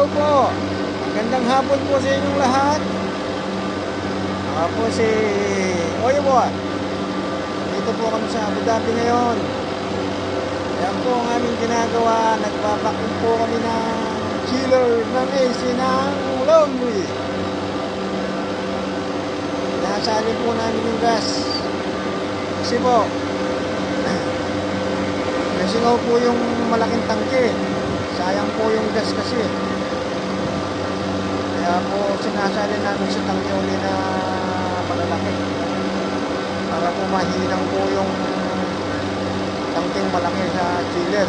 Hello po. Magandang hapon po sa inyong lahat. Ako po si Oyo Boy. Dito po kami sa Abu Dhabi ngayon. Ayan po ang aming ginagawa. Nagpapakin po kami ng chiller ng AC ng laundry. Nasalin po namin yung gas. Kasi po, nasingaw po yung malaking tangke. Sayang po yung gas kasi. Kaya po sinasalin namin sa tangke uli na malalaki. Para po mahinang po yung tangkeng malaki sa chiller.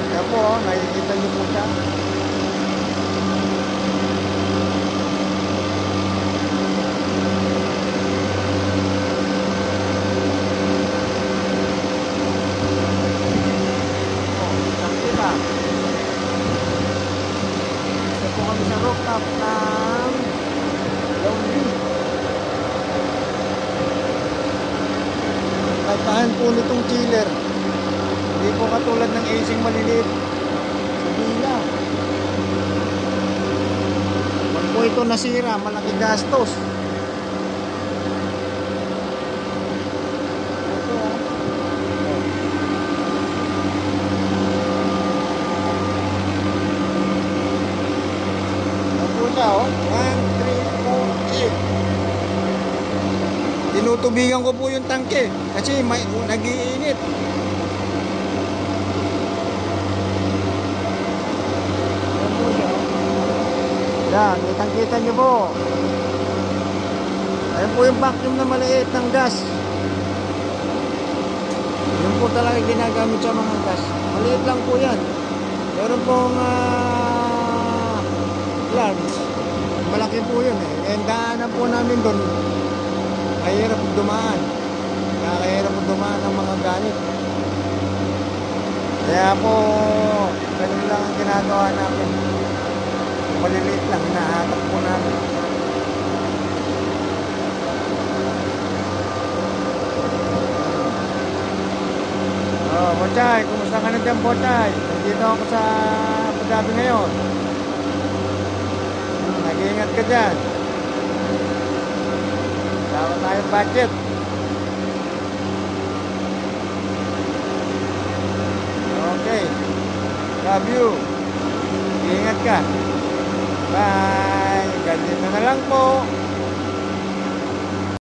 Kaya po, nakikita niyo po siya. Kami sa rooftop ng laundry. Kaibahan po nitong chiller. Hindi po katulad ng AC maliliit. Sabila. Pag po ito nasira, malaki gastos. Oh, 1, 3, 4, 8. Tinutubigan ko po yung tangke kasi may nag-iinit. Yan, kitang-kita nyo po. Ayan po yung vacuum na maliit ng gas. Yun po talaga ginagamit sa mga gas. Maliit lang po yan. Meron pong large. Malaki po yun eh. And daanan po namin doon. Mahirap dumaan. Mahirap dumaan ang mga gamit. Kaya po, ganun lang ang ginagawa namin. Maliliit lang, hinahatak po namin. Oh, Bochay, kumusta ka na dyan, Bochay? Nandito ako sa Abu Dhabi ngayon. Nag-iingat ka dyan. Sama tayong budget. Okay. Love you. Nag-iingat ka. Bye. Ganyan na lang po.